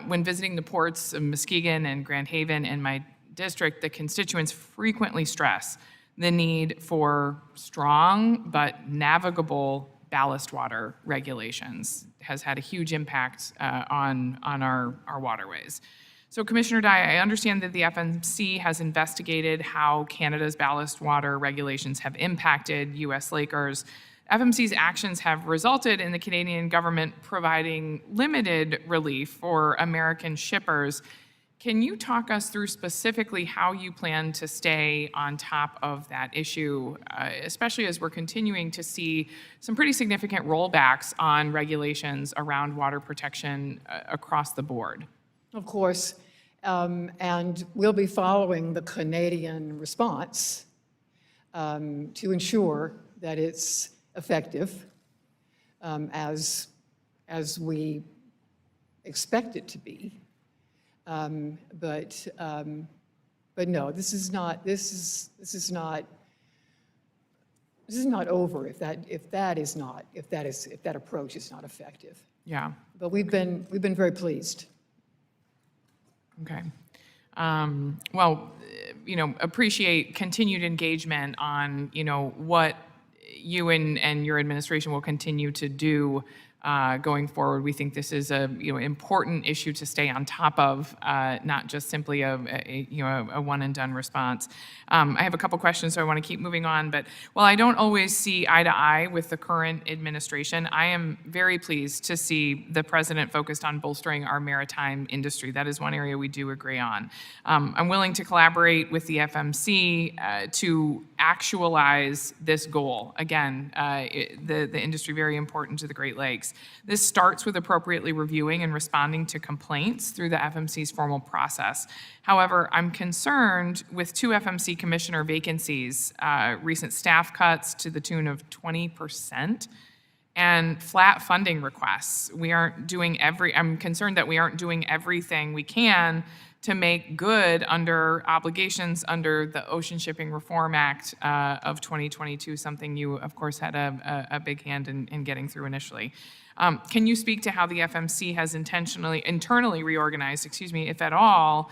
When visiting the ports of Muskegon and Grand Haven in my district, the constituents frequently stress the need for strong but navigable ballast water regulations. It has had a huge impact on our waterways. So Commissioner Dye, I understand that the FMC has investigated how Canada's ballast water regulations have impacted U.S. Lakers. FMC's actions have resulted in the Canadian government providing limited relief for American shippers. Can you talk us through specifically how you plan to stay on top of that issue, especially as we're continuing to see some pretty significant rollbacks on regulations around water protection across the board? Of course, and we'll be following the Canadian response to ensure that it's effective as we expect it to be. But no, this is not over if that approach is not effective. Yeah. But we've been very pleased. Okay. Well, appreciate continued engagement on, what you and your administration will continue to do going forward. We think this is a important issue to stay on top of, not just simply a one and done response. I have a couple questions, so I want to keep moving on. But while I don't always see eye to eye with the current administration, I am very pleased to see the president focused on bolstering our maritime industry. That is one area we do agree on. I'm willing to collaborate with the FMC to actualize this goal. Again, the industry very important to the Great Lakes. This starts with appropriately reviewing and responding to complaints through the FMC's formal process. However, I'm concerned with 2 FMC commissioner vacancies, recent staff cuts to the tune of 20%, and flat funding requests. I'm concerned that we aren't doing everything we can to make good under obligations under the Ocean Shipping Reform Act of 2022, something you, of course, had a big hand in getting through initially. Can you speak to how the FMC has internally reorganized, if at all,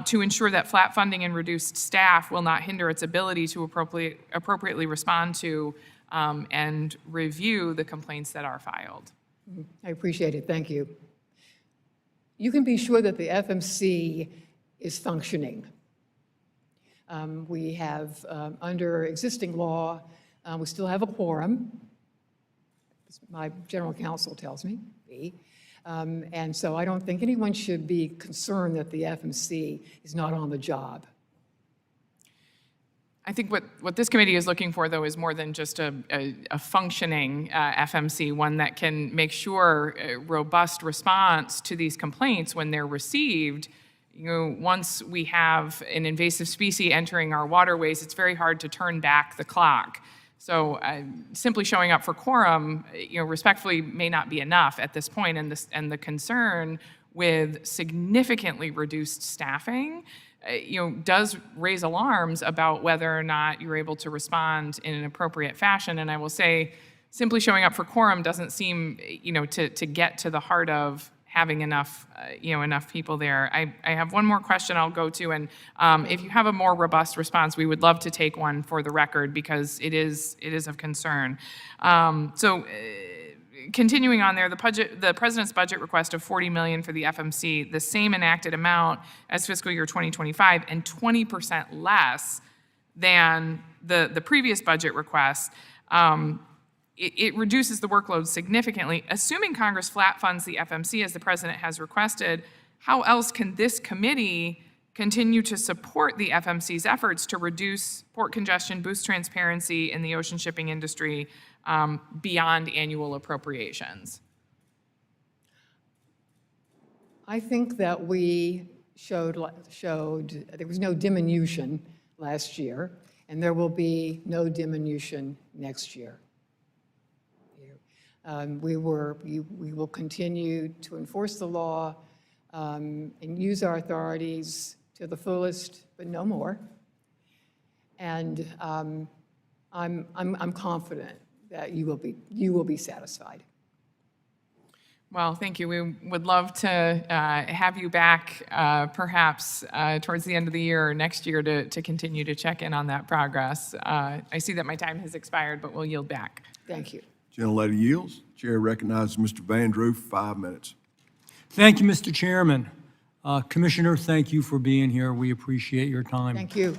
to ensure that flat funding and reduced staff will not hinder its ability to appropriately respond to and review the complaints that are filed? I appreciate it. Thank you. You can be sure that the FMC is functioning. We have, under existing law, we still have a quorum. My general counsel tells me, and so I don't think anyone should be concerned that the FMC is not on the job. I think what this committee is looking for, though, is more than just a functioning FMC, one that can make sure a robust response to these complaints when they're received. You know, once we have an invasive species entering our waterways, it's very hard to turn back the clock. So simply showing up for quorum, you know, respectfully may not be enough at this point, and the concern with significantly reduced staffing, you know, does raise alarms about whether or not you're able to respond in an appropriate fashion. And I will say, simply showing up for quorum doesn't seem, you know, to get to the heart of having enough, you know, enough people there. I have one more question I'll go to, and if you have a more robust response, we would love to take one for the record because it is of concern. Continuing on there, the president's budget request of $40 million for the FMC, the same enacted amount as fiscal year 2025, and 20% less than the previous budget request. It reduces the workload significantly. Assuming Congress flat funds the FMC as the president has requested, how else can this committee continue to support the FMC's efforts to reduce port congestion, boost transparency in the ocean shipping industry beyond annual appropriations? I think that we showed there was no diminution last year, and there will be no diminution next year. We will continue to enforce the law and use our authorities to the fullest, but no more. And I'm confident that you will be satisfied. Well, thank you. We would love to have you back perhaps towards the end of the year or next year to continue to check in on that progress. I see that my time has expired, but we'll yield back. Thank you. Gentlelady yields. Chair recognizes Mr. Van Drew for 5 minutes. Thank you, Mr. Chairman. Commissioner, thank you for being here. We appreciate your time. Thank you.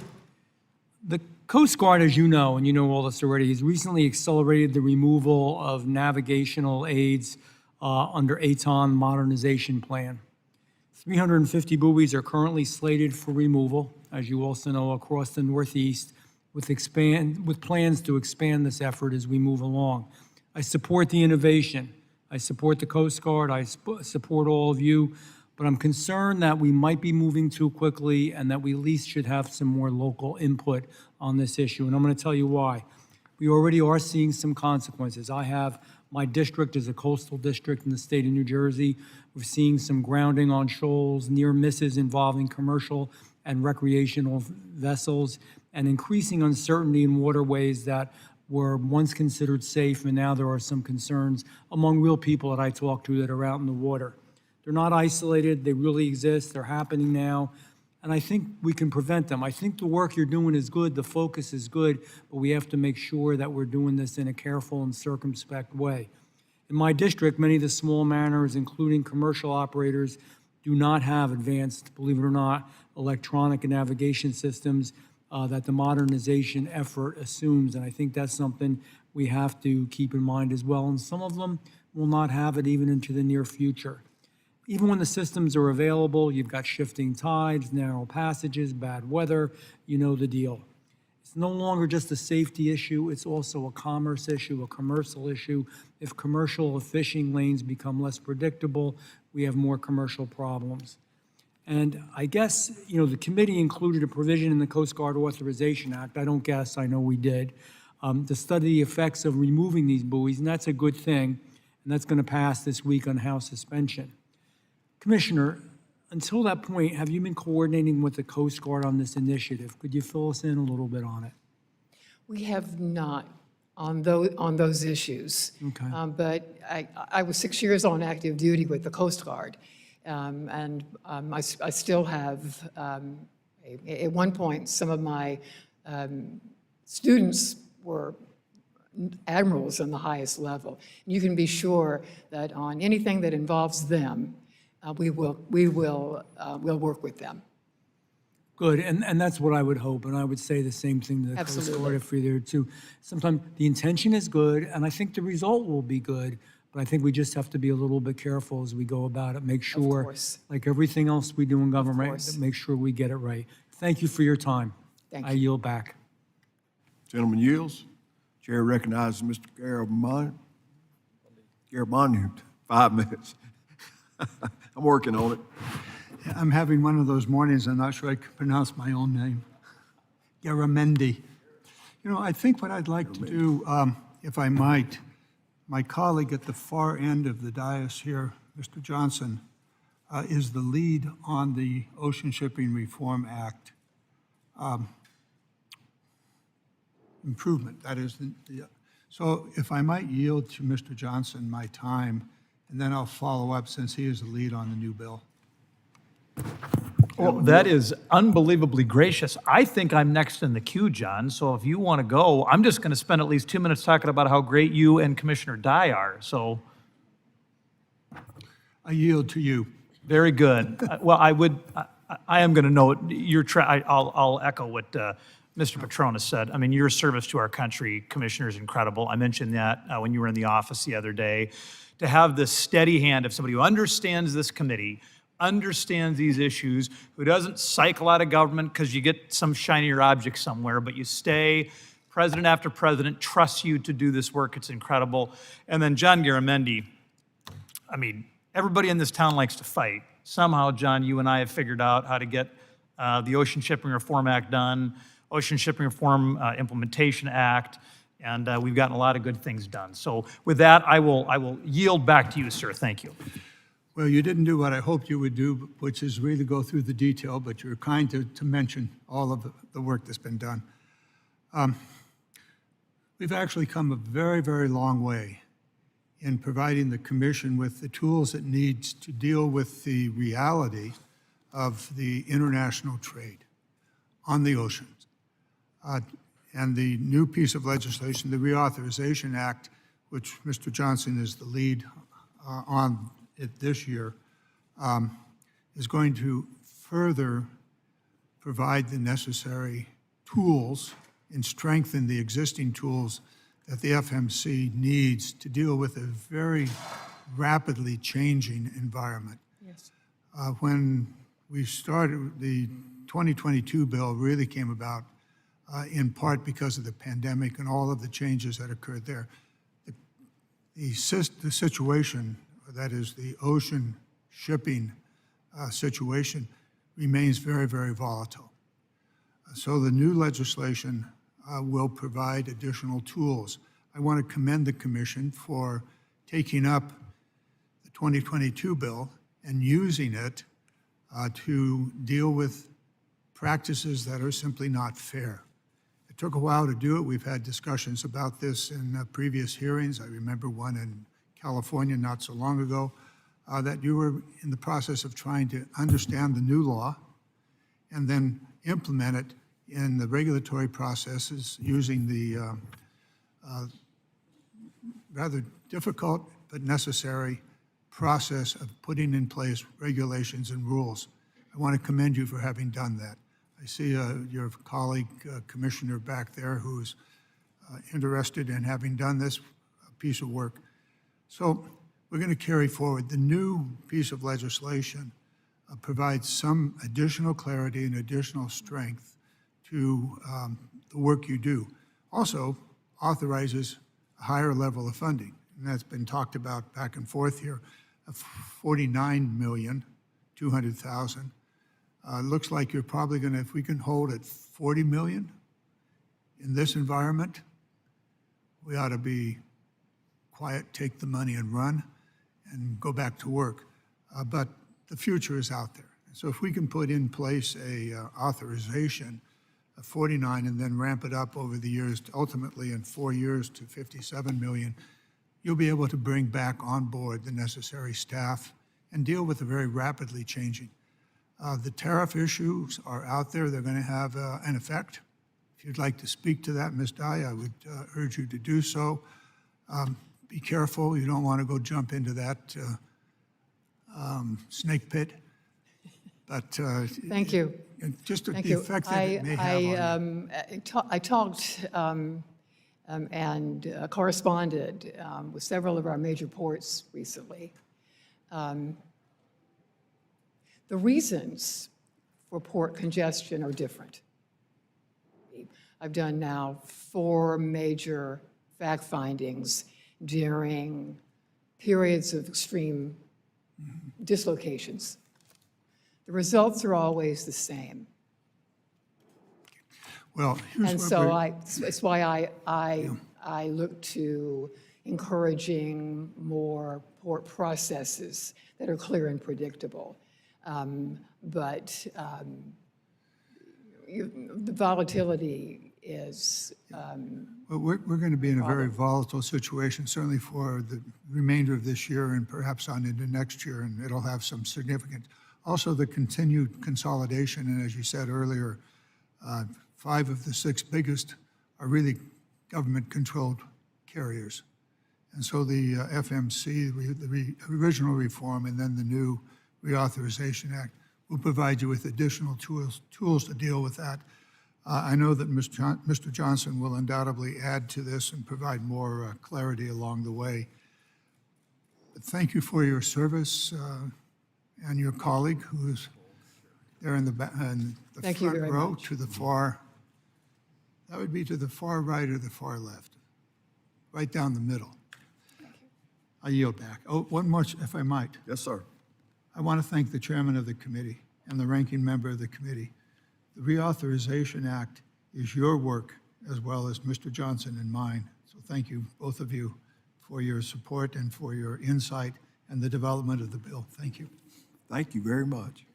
The Coast Guard, as you know, and you know all this already, has recently accelerated the removal of navigational aids under ATON modernization plan. 350 buoys are currently slated for removal, as you also know, across the Northeast, with plans to expand this effort as we move along. I support the innovation. I support the Coast Guard. I support all of you, but I'm concerned that we might be moving too quickly and that we at least should have some more local input on this issue. And I'm going to tell you why. We already are seeing some consequences. My district is a coastal district in the state of New Jersey. We're seeing some grounding on shoals, near misses involving commercial and recreational vessels, and increasing uncertainty in waterways that were once considered safe, and now there are some concerns among real people that I talk to that are out in the water. They're not isolated, they really exist, they're happening now, and I think we can prevent them. I think the work you're doing is good, the focus is good, but we have to make sure that we're doing this in a careful and circumspect way. In my district, many of the small mariners, including commercial operators, do not have advanced, believe it or not, electronic navigation systems that the modernization effort assumes, and I think that's something we have to keep in mind as well. And some of them will not have it even into the near future. Even when the systems are available, you've got shifting tides, narrow passages, bad weather, you know the deal. It's no longer just a safety issue, it's also a commerce issue, a commercial issue. If commercial fishing lanes become less predictable, we have more commercial problems. And I guess, you know, the committee included a provision in the Coast Guard Authorization Act, I don't guess, I know we did, to study the effects of removing these buoys, and that's a good thing, and that's going to pass this week on House suspension. Commissioner, until that point, have you been coordinating with the Coast Guard on this initiative? Could you fill us in a little bit on it? We have not on those issues. Okay. But I was 6 years on active duty with the Coast Guard. I still have, at one point, some of my students were admirals on the highest level. You can be sure that on anything that involves them, we'll work with them. Good, and that's what I would hope, and I would say the same thing to the Coast Guard if we're there too. Sometimes the intention is good, and I think the result will be good, but I think we just have to be a little bit careful as we go about it, make sure, course. like everything else we do in government, course. make sure we get it right. Thank you for your time. Thank I you. yield back. Gentleman yields. Chair recognizes Mr. Garabon. 5 minutes. I'm working on it. I'm having one of those mornings, I'm not sure I can pronounce my own name. Garamendi. You know, I think what I'd like to do, if I might, my colleague at the far end of the dais here, Mr. Johnson, is the lead on the Ocean Shipping Reform Act improvement. That is, so if I might yield to Mr. Johnson my time, and then I'll follow up since he is the lead on the new bill. Well, that is unbelievably gracious. I think I'm next in the queue, John, so if you want to go, I'm just going to spend at least 2 minutes talking about how great you and Commissioner Dye are, so I yield to you. very good. Well, I am going to note, I'll echo what Mr. Petronas said. I mean, your service to our country, Commissioner, is incredible. I mentioned that when you were in the office the other day. To have this steady hand of somebody who understands this committee, understands these issues, who doesn't cycle out of government because you get some shinier object somewhere, but you stay, president after president trusts you to do this work. It's incredible. And then John Garamendi, I mean, everybody in this town likes to fight. Somehow, John, you and I have figured out how to get the Ocean Shipping Reform Act done, Ocean Shipping Reform Implementation Act, and we've gotten a lot of good things done. So with that, I will yield back to you, sir. Thank you. Well, you didn't do what I hoped you would do, which is really go through the detail, but you're kind to mention all of the work that's been done. We've actually come a very, very long way in providing the commission with the tools it needs to deal with the reality of the international trade on the oceans. And the new piece of legislation, the Reauthorization Act, which Mr. Johnson is the lead on it this year, is going to further provide the necessary tools and strengthen the existing tools that the FMC needs to deal with a very rapidly changing environment. Yes. When we started, the 2022 bill really came about in part because of the pandemic and all of the changes that occurred there. The situation, that is the ocean shipping situation, remains very, very volatile. So the new legislation will provide additional tools. I want to commend the Commission for taking up the 2022 bill and using it to deal with practices that are simply not fair. It took a while to do it. We've had discussions about this in previous hearings. I remember one in California not so long ago, that you were in the process of trying to understand the new law and then implement it in the regulatory processes using the rather difficult but necessary process of putting in place regulations and rules. I want to commend you for having done that. I see your colleague, Commissioner, back there who's interested in having done this piece of work. So we're going to carry forward. The new piece of legislation provides some additional clarity and additional strength to the work you do. Also authorizes a higher level of funding, and that's been talked about back and forth here, of $49,200,000. Looks like you're probably going to, if we can hold at $40 million in this environment, we ought to be quiet, take the money and run, and go back to work. But the future is out there. So if we can put in place a authorization of 49 and then ramp it up over the years, to ultimately in 4 years to 57 million, you'll be able to bring back on board the necessary staff and deal with the very rapidly changing. The tariff issues are out there. They're going to have an effect. If you'd like to speak to that, Ms. Dye, I would urge you to do so. Be careful. You don't want to go jump into that snake pit. But Thank you. Just Thank the you. effect that it may have on you. I talked and corresponded with several of our major ports recently. The reasons for port congestion are different. I've done now 4 major fact findings during periods of extreme dislocations. The results are always the same. Well, here's And what so that's why I look to encouraging more port processes that are clear and predictable. But the volatility is, Well, we're going to be in a very volatile situation, certainly for the remainder of this year and perhaps on into next year, and it'll have some significant. Also, the continued consolidation, and as you said earlier, 5 of the 6 biggest are really government-controlled carriers. And so the FMC, the original reform, and then the new Reauthorization Act will provide you with additional tools to deal with that. I know that Mr. Johnson will undoubtedly add to this and provide more clarity along the way. But thank you for your service and your colleague who's there in the Thank you front very row much. to the far, that would be to the far right or the far left, right down the middle. I yield back. Oh, one more, if I might. Yes, sir. I want to thank the chairman of the committee and the ranking member of the committee. The Reauthorization Act is your work as well as Mr. Johnson and mine. So thank you, both of you, for your support and for your insight and the development of the bill. Thank you. Thank you very much.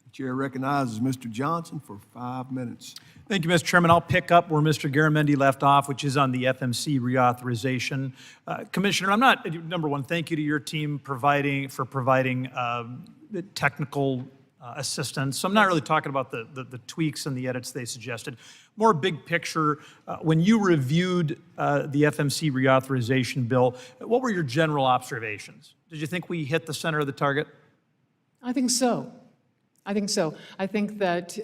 The chair recognizes Mr. Johnson for 5 minutes. Thank you, Mr. Chairman. I'll pick up where Mr. Garamendi left off, which is on the FMC reauthorization. Commissioner, number one, thank you to your team for providing technical assistance. So I'm not really talking about the tweaks and the edits they suggested. More big picture, when you reviewed the FMC reauthorization bill, what were your general observations? Did you think we hit the center of the target? I think so. I think so. I think that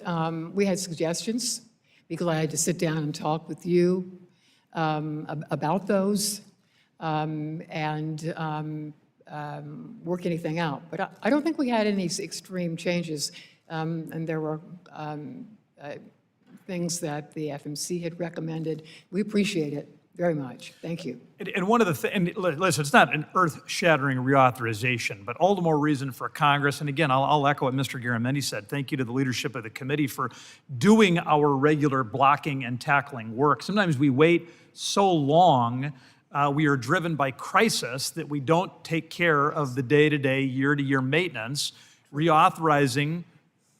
we had suggestions. Be glad to sit down and talk with you about those and work anything out. But I don't think we had any extreme changes. And there were things that the FMC had recommended. We appreciate it very much. Thank you. And one of the things, listen, it's not an earth-shattering reauthorization, but all the more reason for Congress, and again, I'll echo what Mr. Garamendi said. Thank you to the leadership of the committee for doing our regular blocking and tackling work. Sometimes we wait so long, we are driven by crisis that we don't take care of the day-to-day, year-to-year maintenance. Reauthorizing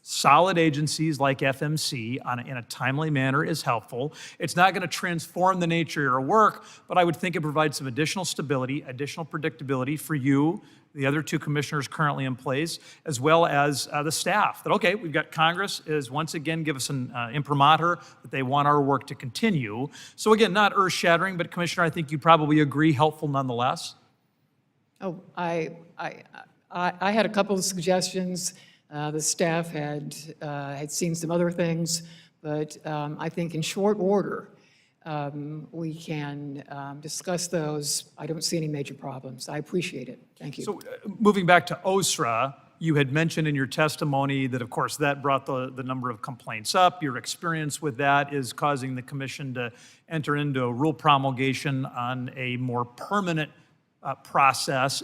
solid agencies like FMC in a timely manner is helpful. It's not going to transform the nature of your work, but I would think it provides some additional stability, additional predictability for you, the other 2 commissioners currently in place, as well as the staff. That, okay, we've got Congress is once again give us an imprimatur that they want our work to continue. So again, not earth-shattering, but Commissioner, I think you probably agree, helpful nonetheless. Oh, I had a couple of suggestions. The staff had seen some other things, but I think in short order, we can discuss those. I don't see any major problems. I appreciate it. Thank you. So moving back to OSRA, you had mentioned in your testimony that, of course, that brought the number of complaints up. Your experience with that is causing the commission to enter into a rule promulgation on a more permanent process.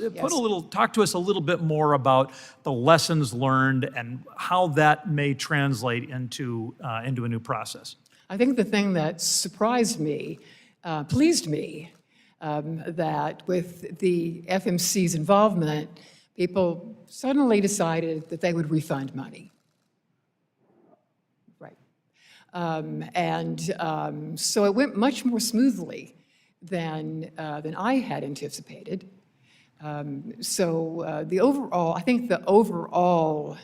Talk to us a little bit more about the lessons learned and how that may translate into a new process. I think the thing that surprised me, pleased me, that with the FMC's involvement, people suddenly decided that they would refund money. Right. So it went much more smoothly than I had anticipated. So the overall, I think the overall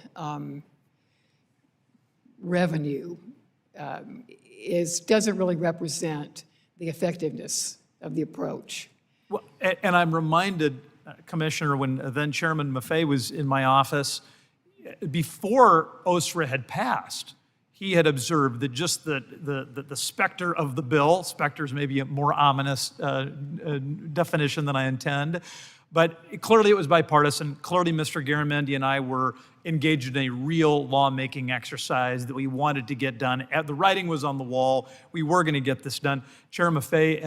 revenue doesn't really represent the effectiveness of the approach. Well, and I'm reminded, Commissioner, when then Chairman Maffei was in my office, before OSRA had passed, he had observed that just the specter of the bill, specter is maybe a more ominous definition than I intend, But clearly it was bipartisan. Clearly Mr. Garamendi and I were engaged in a real lawmaking exercise that we wanted to get done. The writing was on the wall. We were going to get this done. Chair Maffei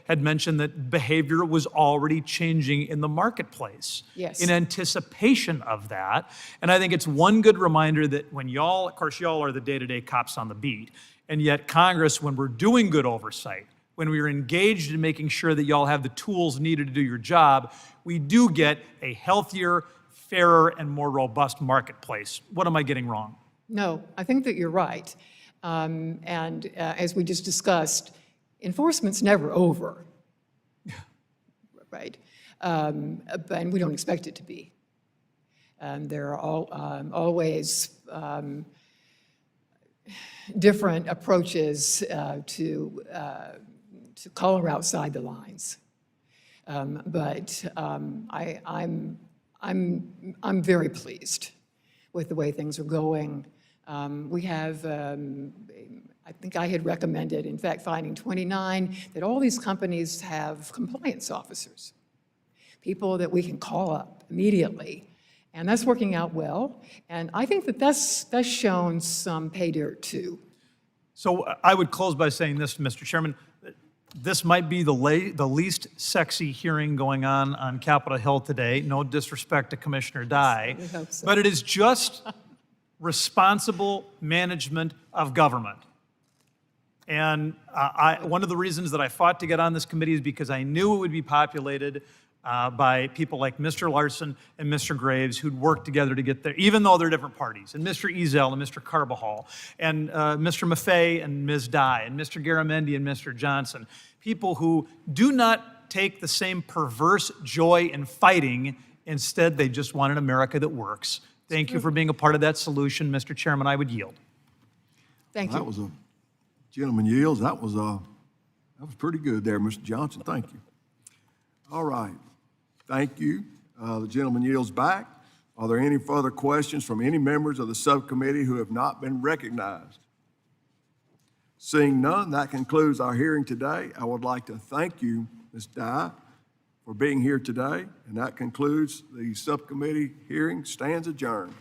had mentioned that behavior was already changing in the marketplace. Yes. In anticipation of that. And I think it's one good reminder that when y'all, of course, y'all are the day-to-day cops on the beat, and yet Congress, when we're doing good oversight, when we are engaged in making sure that y'all have the tools needed to do your job, we do get a healthier, fairer, and more robust marketplace. What am I getting wrong? No, I think that you're right. As we just discussed, enforcement's never over, right? And we don't expect it to be. There are always different approaches to color outside the lines. I'm very pleased with the way things are going. We have, I think I had recommended, in fact, finding 29, that all these companies have compliance officers, people that we can call up immediately. And that's working out well. And I think that that's shown some pay dirt too. So I would close by saying this, Mr. Chairman. This might be the least sexy hearing going on Capitol Hill today. No disrespect to Commissioner Dye. I hope so. But it is just responsible management of government. And one of the reasons that I fought to get on this committee is because I knew it would be populated by people like Mr. Larson and Mr. Graves, who'd worked together to get there, even though they're different parties, and Mr. Ezell and Mr. Carbajal, and Mr. Maffei and Ms. Dye, and Mr. Garamendi and Mr. Johnson, people who do not take the same perverse joy in fighting. Instead, they just want an America that works. Thank you for being a part of that solution, Mr. Chairman. I would yield. Thank you. That was a gentleman yields. That was pretty good there, Mr. Johnson. Thank you. All right. Thank you. The gentleman yields back. Are there any further questions from any members of the subcommittee who have not been recognized? Seeing none, that concludes our hearing today. I would like to thank you, Ms. Dye, for being here today, and that concludes the subcommittee hearing. Stands adjourned.